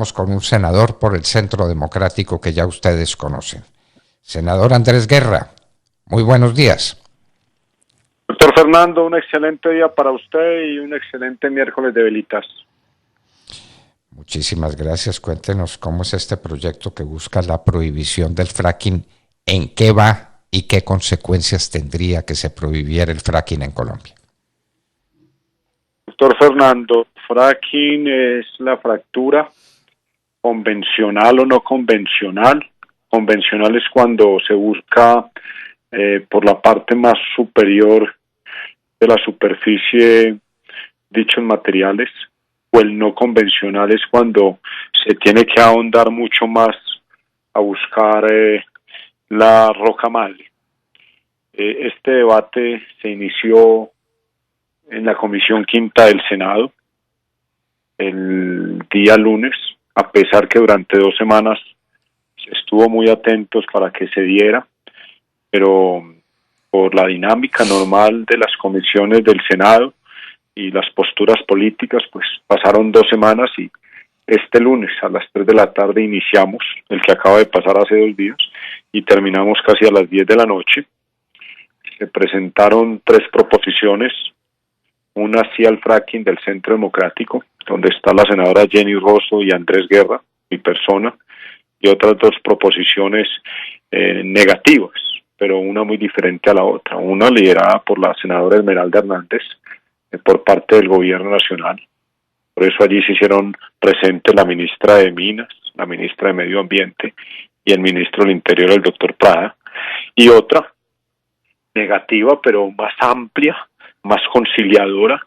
estamos con un senador por el Centro Democrático que ya ustedes conocen. Senador Andrés Guerra, muy buenos días. Doctor Fernando, un excelente día para usted y un excelente miércoles de velitas. Muchísimas gracias. Cuéntenos cómo es este proyecto que busca la prohibición del fracking, en qué va y qué consecuencias tendría que se prohibiera el fracking en Colombia. Doctor Fernando, fracking es la fractura convencional o no convencional. Convencional es cuando se busca por la parte más superior de la superficie dichos materiales, o el no convencional es cuando se tiene que ahondar mucho más a buscar la roca madre. Este debate se inició en la Comisión Quinta del Senado el día lunes, a pesar que durante 2 semanas se estuvo muy atentos para que se diera, pero por la dinámica normal de las comisiones del Senado y las posturas políticas, pues pasaron 2 semanas y este lunes a las 3 de la tarde iniciamos, el que acaba de pasar hace 2 días, y terminamos casi a las 10 de la noche. Se presentaron 3 proposiciones, una sí al fracking del Centro Democrático, donde está la senadora Jenny Rosso y Andrés Guerra, mi persona, y otras 2 proposiciones negativas, pero una muy diferente a la otra. Una liderada por la senadora Esmeralda Hernández, por parte del gobierno nacional. Por eso allí se hicieron presentes la ministra de Minas, la ministra de Medio Ambiente y el ministro del Interior, el doctor Prada. Y otra negativa, pero más amplia, más conciliadora,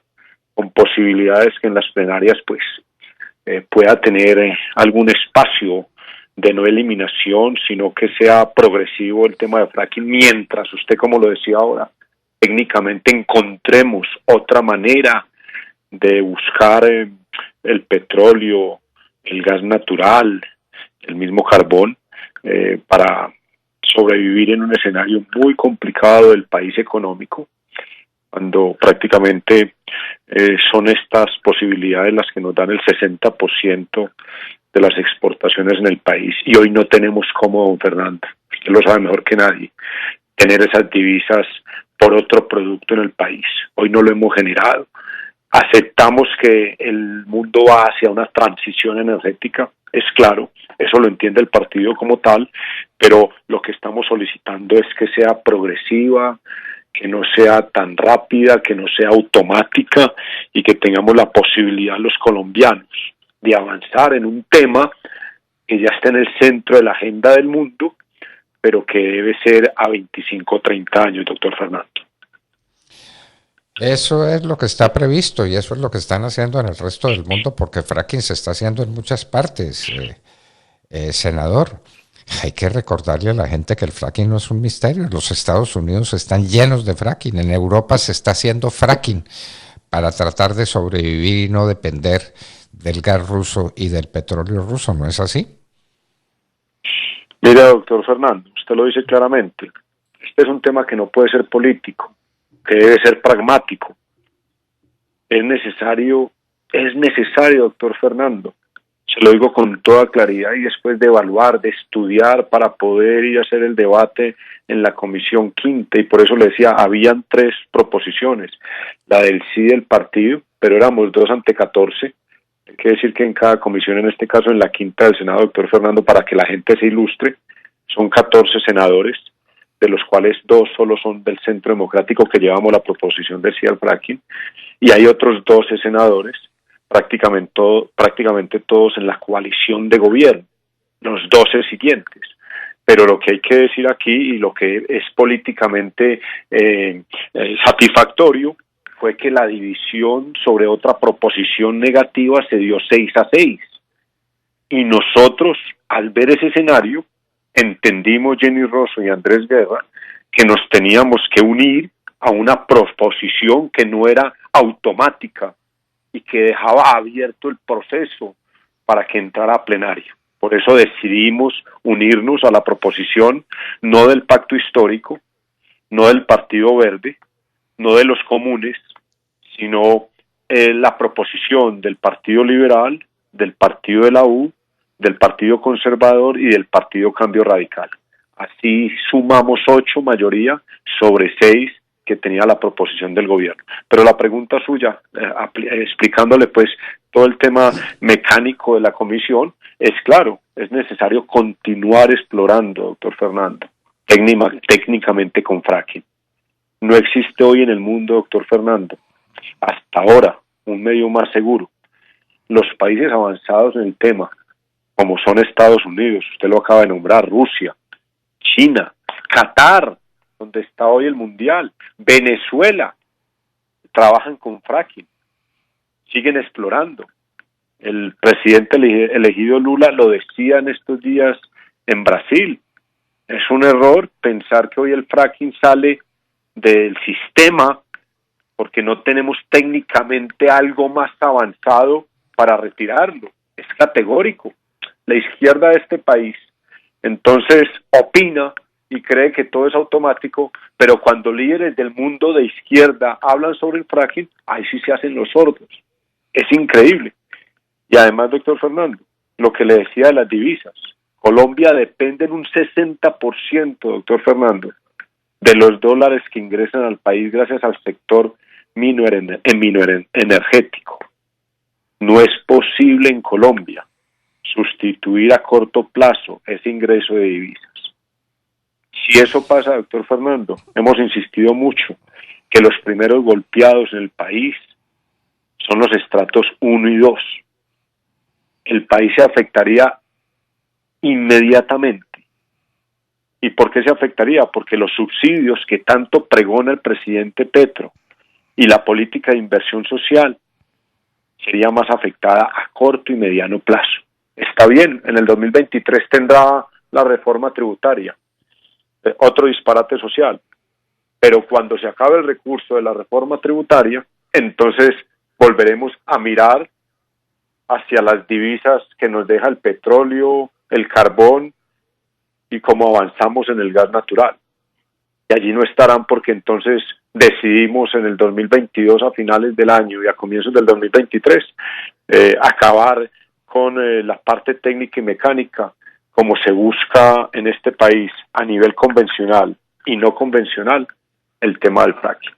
con posibilidades que en las plenarias pues pueda tener algún espacio de no eliminación, sino que sea progresivo el tema de fracking, mientras usted, como lo decía ahora, técnicamente encontremos otra manera de buscar el petróleo, el gas natural, el mismo carbón, para sobrevivir en un escenario muy complicado del país económico, cuando prácticamente son estas posibilidades las que nos dan el 60% de las exportaciones en el país, y hoy no tenemos cómo, don Fernando, usted lo sabe mejor que nadie, tener esas divisas por otro producto en el país. Hoy no lo hemos generado. Aceptamos que el mundo va hacia una transición energética, es claro, eso lo entiende el partido como tal, pero lo que estamos solicitando es que sea progresiva, que no sea tan rápida, que no sea automática y que tengamos la posibilidad los colombianos de avanzar en un tema que ya está en el centro de la agenda del mundo, pero que debe ser a 25 o 30 años, doctor Fernando. Eso es lo que está previsto y eso es lo que están haciendo en el resto del mundo, porque fracking se está haciendo en muchas partes, senador. Hay que recordarle a la gente que el fracking no es un misterio. Los Estados Unidos están llenos de fracking. En Europa se está haciendo fracking para tratar de sobrevivir y no depender del gas ruso y del petróleo ruso, ¿no es así? Mira, doctor Fernando, usted lo dice claramente. Este es un tema que no puede ser político, que debe ser pragmático. Es necesario, doctor Fernando. Se lo digo con toda claridad y después de evaluar, de estudiar para poder ir a hacer el debate en la Comisión Quinta, y por eso le decía, habían 3 proposiciones, la del sí del partido, pero éramos 2 ante 14. Hay que decir que en cada comisión, en este caso en la Quinta del Senado, doctor Fernando, para que la gente se ilustre, son 14 senadores, de los cuales 2 solo son del Centro Democrático, que llevamos la proposición del sí al fracking, y hay otros 12 senadores, prácticamente todos en la coalición de gobierno, los 12 siguientes. Pero lo que hay que decir aquí, y lo que es políticamente satisfactorio, fue que la división sobre otra proposición negativa se dio 6-6. Y nosotros, al ver ese escenario, entendimos, Jenny Rosso y Andrés Guerra, que nos teníamos que unir a una proposición que no era automática y que dejaba abierto el proceso para que entrara a plenario. Por eso decidimos unirnos a la proposición, no del Pacto Histórico, no del Partido Verde, no de los comunes, sino la proposición del Partido Liberal, del Partido de la U del Partido Conservador y del Partido Cambio Radical. Así sumamos 8 mayoría sobre 6 que tenía la proposición del gobierno. Pero la pregunta suya, explicándole pues todo el tema mecánico de la comisión, es claro, es necesario continuar explorando, doctor Fernando, técnicamente con fracking. No existe hoy en el mundo, doctor Fernando, hasta ahora, un medio más seguro. Los países avanzados en el tema, como son Estados Unidos, usted lo acaba de nombrar, Rusia, China, Qatar, donde está hoy el Mundial, Venezuela, trabajan con fracking, siguen explorando. El presidente elegido Lula lo decía en estos días en Brasil. Es un error pensar que hoy el fracking sale del sistema porque no tenemos técnicamente algo más avanzado para retirarlo. Es categórico. La izquierda de este país entonces opina y cree que todo es automático, pero cuando líderes del mundo de izquierda hablan sobre el fracking, ahí sí se hacen los sordos. Es increíble. Y además, doctor Fernando, lo que le decía de las divisas, Colombia depende en un 60%, doctor Fernando, de los dólares que ingresan al país gracias al sector energético. No es posible en Colombia sustituir a corto plazo ese ingreso de divisas. Si eso pasa, doctor Fernando, hemos insistido mucho que los primeros golpeados en el país son los estratos 1 y 2. El país se afectaría inmediatamente. ¿Y por qué se afectaría? Porque los subsidios que tanto pregona el presidente Petro y la política de inversión social sería más afectada a corto y mediano plazo. Está bien, en el 2023 tendrá la reforma tributaria, otro disparate social, pero cuando se acabe el recurso de la reforma tributaria, entonces volveremos a mirar hacia las divisas que nos deja el petróleo, el carbón y cómo avanzamos en el gas natural. Y allí no estarán porque entonces decidimos en el 2022 a finales del año y a comienzos del 2023 acabar con la parte técnica y mecánica como se busca en este país a nivel convencional y no convencional el tema del fracking.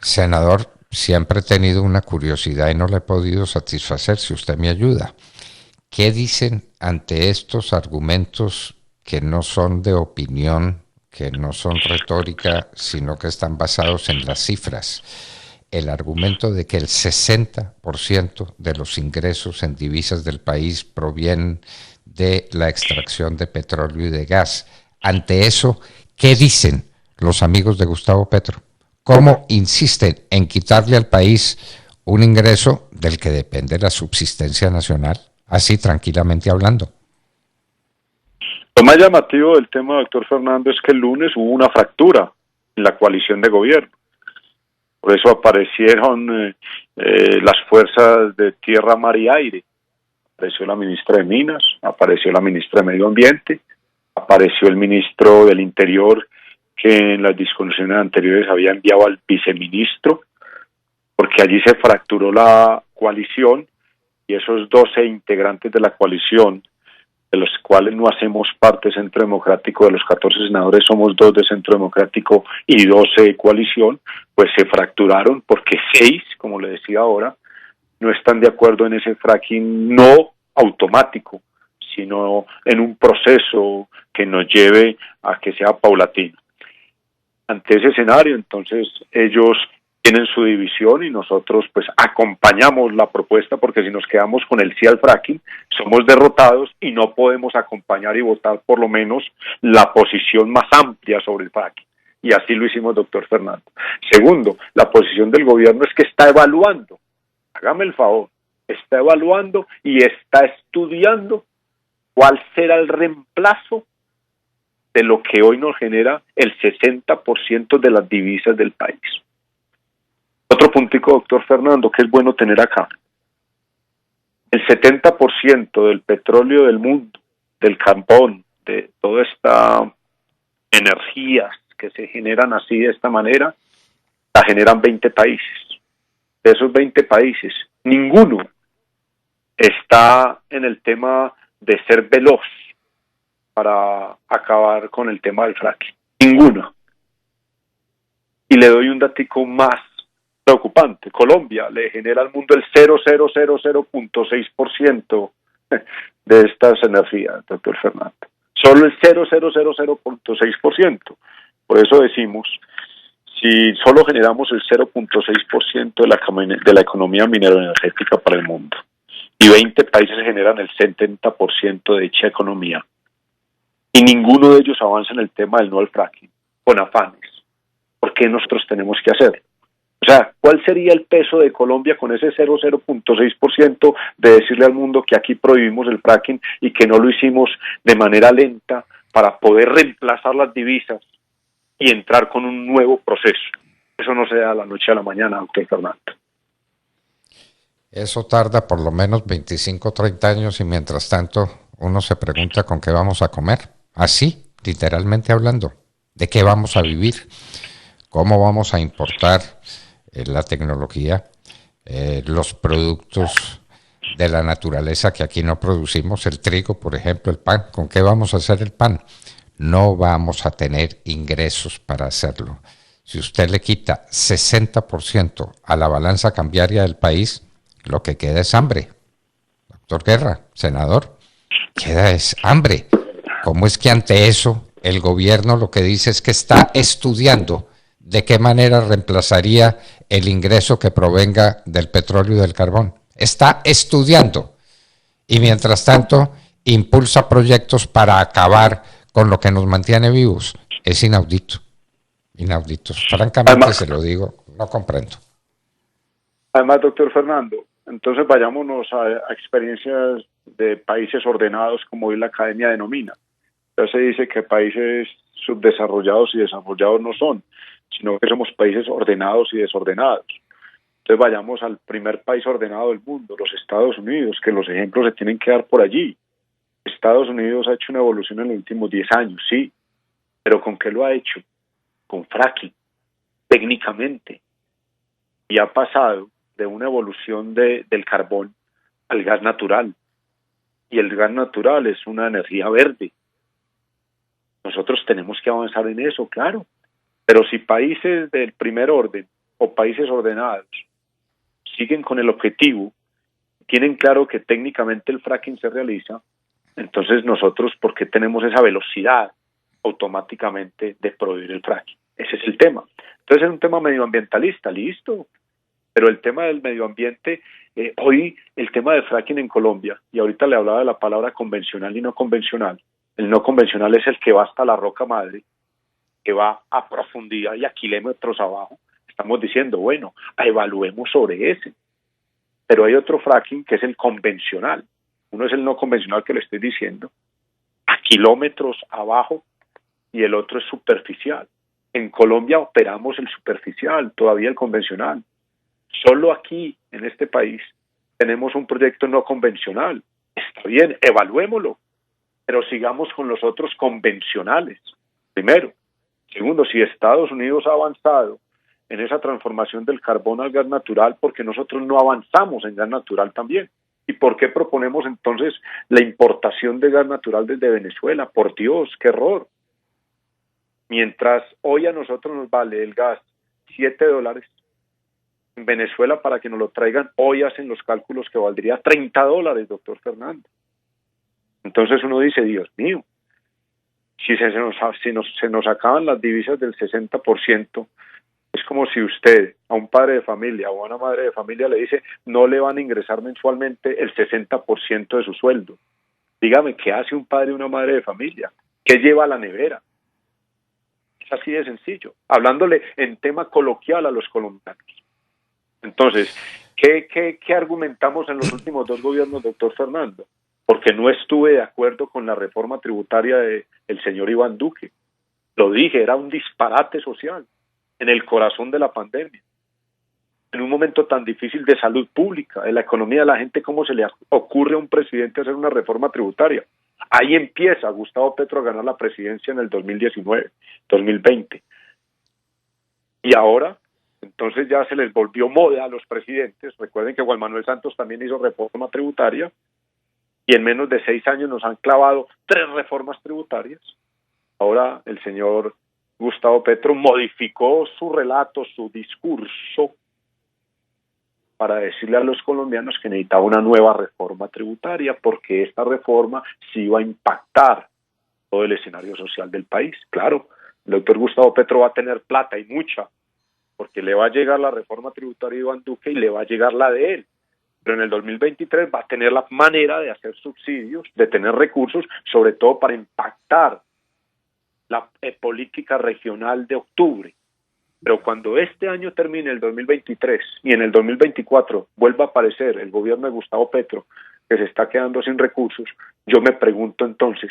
Senador, siempre he tenido una curiosidad y no la he podido satisfacer, si usted me ayuda. ¿Qué dicen ante estos argumentos que no son de opinión, que no son retórica, sino que están basados en las cifras? El argumento de que el 60% de los ingresos en divisas del país provienen de la extracción de petróleo y de gas. Ante eso, ¿qué dicen los amigos de Gustavo Petro? ¿Cómo insisten en quitarle al país un ingreso del que depende la subsistencia nacional? Así tranquilamente hablando. Lo más llamativo del tema, doctor Fernando, es que el lunes hubo una fractura en la coalición de gobierno. Por eso aparecieron las fuerzas de tierra, mar y aire. Apareció la ministra de Minas, apareció la ministra de Medio Ambiente, apareció el ministro del Interior, que en las discusiones anteriores había enviado al viceministro, porque allí se fracturó la coalición y esos 12 integrantes de la coalición, de los cuales no hacemos parte de Centro Democrático, de los 14 senadores somos 2 de Centro Democrático y 12 de coalición, pues se fracturaron porque 6, como le decía ahora, no están de acuerdo en ese fracking no automático, sino en un proceso que nos lleve a que sea paulatino. Ante ese escenario, entonces, ellos tienen su división y nosotros pues acompañamos la propuesta, porque si nos quedamos con el sí al fracking, somos derrotados y no podemos acompañar y votar por lo menos la posición más amplia sobre el fracking. Y así lo hicimos, doctor Fernando. Segundo, la posición del gobierno es que está evaluando, hágame el favor, está evaluando y está estudiando cuál será el reemplazo de lo que hoy nos genera el 60% de las divisas del país. Otro puntico, doctor Fernando, que es bueno tener acá. El 70% del petróleo del mundo, del carbón, de toda esta energías que se generan así de esta manera, la generan 20 países. De esos 20 países, ninguno está en el tema de ser veloz para acabar con el tema del fracking. Ninguno. Y le doy un datico más preocupante. Colombia le genera al mundo el 0,000.6% de estas energías, doctor Fernando. Solo el 0,000.6%. Por eso decimos, si solo generamos el 0,6% de la economía mineroenergética para el mundo y 20 países generan el 70% de dicha economía y ninguno de ellos avanza en el tema del no al fracking, con afanes, ¿por qué nosotros tenemos que hacerlo? O sea, ¿cuál sería el peso de Colombia con ese 0,6% de decirle al mundo que aquí prohibimos el fracking y que no lo hicimos de manera lenta para poder reemplazar las divisas y entrar con un nuevo proceso? Eso no se da de la noche a la mañana, doctor Fernando. Eso tarda por lo menos 25 o 30 años y mientras tanto uno se pregunta con qué vamos a comer. Así, literalmente hablando, ¿de qué vamos a vivir? ¿Cómo vamos a importar la tecnología, los productos de la naturaleza que aquí no producimos, el trigo, por ejemplo, el pan? ¿Con qué vamos a hacer el pan? No vamos a tener ingresos para hacerlo. Si usted le quita 60% a la balanza cambiaria del país, lo que queda es hambre. Doctor Guerra, senador, queda es hambre. ¿Cómo es que ante eso el gobierno lo que dice es que está estudiando de qué manera reemplazaría el ingreso que provenga del petróleo y del carbón? Está estudiando y mientras tanto impulsa proyectos para acabar con lo que nos mantiene vivos. Es inaudito, inaudito. Francamente Además, se lo digo, no comprendo. además, doctor Fernando, entonces vayámonos a experiencias de países ordenados como hoy la academia denomina. Ya se dice que países subdesarrollados y desarrollados no son, sino que somos países ordenados y desordenados. Entonces vayamos al primer país ordenado del mundo, los Estados Unidos, que los ejemplos se tienen que dar por allí. Estados Unidos ha hecho una evolución en los últimos 10 años, sí, pero ¿con qué lo ha hecho? Con fracking, técnicamente. Y ha pasado de una evolución del carbón al gas natural. Y el gas natural es una energía verde. Nosotros tenemos que avanzar en eso, claro. Pero si países del primer orden o países ordenados siguen con el objetivo, tienen claro que técnicamente el fracking se realiza, entonces nosotros, ¿por qué tenemos esa velocidad automáticamente de prohibir el fracking? Ese es el tema. Entonces es un tema medioambientalista, listo. Pero el tema del medio ambiente, hoy el tema del fracking en Colombia, y ahorita le hablaba de la palabra convencional y no convencional. El no convencional es el que va hasta la roca madre, que va a profundidad y a kilómetros abajo. Estamos diciendo, bueno, evaluemos sobre ese. Pero hay otro fracking que es el convencional. Uno es el no convencional que le estoy diciendo, a kilómetros abajo, y el otro es superficial. En Colombia operamos el superficial, todavía el convencional. Solo aquí, en este país, tenemos un proyecto no convencional. Está bien, evaluémoslo, pero sigamos con los otros convencionales, primero. Segundo, si Estados Unidos ha avanzado en esa transformación del carbón al gas natural, ¿por qué nosotros no avanzamos en gas natural también? ¿Y por qué proponemos entonces la importación de gas natural desde Venezuela? Por Dios, qué error. Mientras hoy a nosotros nos vale el gas $7, en Venezuela para que nos lo traigan, hoy hacen los cálculos que valdría $30, doctor Fernando. Entonces uno dice, Dios mío, si se nos acaban las divisas del 60%, es como si usted a un padre de familia o a una madre de familia le dice, no le van a ingresar mensualmente el 60% de su sueldo. Dígame, ¿qué hace un padre y una madre de familia? ¿Qué lleva a la nevera? Es así de sencillo, hablándole en tema coloquial a los colombianos. Entonces, ¿qué argumentamos en los últimos dos gobiernos, doctor Fernando? Porque no estuve de acuerdo con la reforma tributaria del señor Iván Duque. Lo dije, era un disparate social en el corazón de la pandemia. En un momento tan difícil de salud pública, de la economía de la gente, ¿cómo se le ocurre a un presidente hacer una reforma tributaria? Ahí empieza Gustavo Petro a ganar la presidencia en el 2019, 2020. Y ahora Entonces ya se les volvió moda a los presidentes. Recuerden que Juan Manuel Santos también hizo reforma tributaria y en menos de 6 años nos han clavado 3 reformas tributarias. Ahora el señor Gustavo Petro modificó su relato, su discurso, para decirle a los colombianos que necesitaba una nueva reforma tributaria, porque esta reforma sí iba a impactar todo el escenario social del país. Claro, el doctor Gustavo Petro va a tener plata y mucha, porque le va a llegar la reforma tributaria de Iván Duque y le va a llegar la de él. Pero en el 2023 va a tener la manera de hacer subsidios, de tener recursos, sobre todo para impactar la política regional de octubre. Pero cuando este año termine el 2023 y en el 2024 vuelva a aparecer el gobierno de Gustavo Petro, que se está quedando sin recursos, yo me pregunto entonces,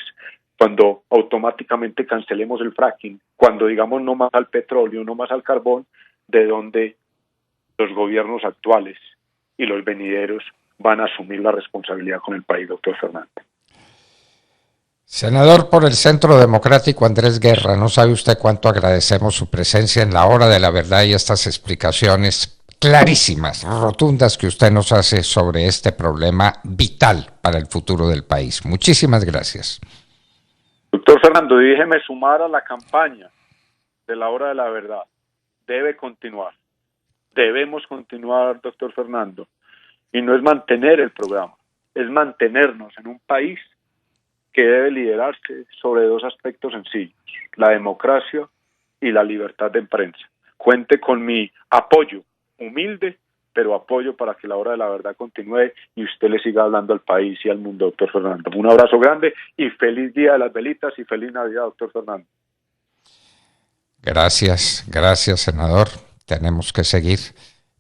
cuando automáticamente cancelemos el fracking, cuando digamos no más al petróleo, no más al carbón, ¿de dónde los gobiernos actuales y los venideros van a asumir la responsabilidad con el país, doctor Fernández? Senador por el Centro Democrático Andrés Guerra, no sabe usted cuánto agradecemos su presencia en la hora de la verdad y estas explicaciones clarísimas, rotundas que usted nos hace sobre este problema vital para el futuro del país. Muchísimas gracias. Doctor Fernando, déjeme sumar a la campaña de la hora de la verdad. Debe continuar. Debemos continuar, doctor Fernando. Y no es mantener el programa, es mantenernos en un país que debe liderarse sobre 2 aspectos sencillos: la democracia y la libertad de prensa. Cuente con mi apoyo, humilde, pero apoyo para que la hora de la verdad continúe y usted le siga hablando al país y al mundo, doctor Fernando. Un abrazo grande y feliz Día de las Velitas y feliz Navidad, doctor Fernando. Gracias, senador. Tenemos que seguir,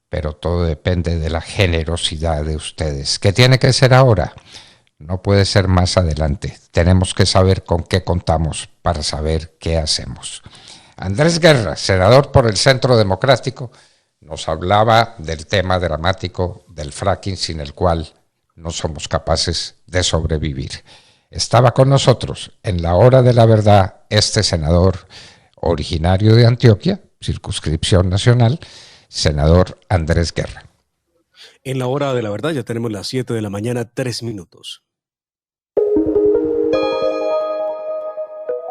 pero todo depende de la generosidad de ustedes. ¿Qué tiene que ser ahora? No puede ser más adelante. Tenemos que saber con qué contamos para saber qué hacemos. Andrés Guerra, senador por el Centro Democrático, nos hablaba del tema dramático del fracking sin el cual no somos capaces de sobrevivir. Estaba con nosotros en la hora de la verdad este senador originario de Antioquia, circunscripción nacional, senador Andrés Guerra. En la hora de la verdad ya tenemos las 7 de la mañana, 3 minutos.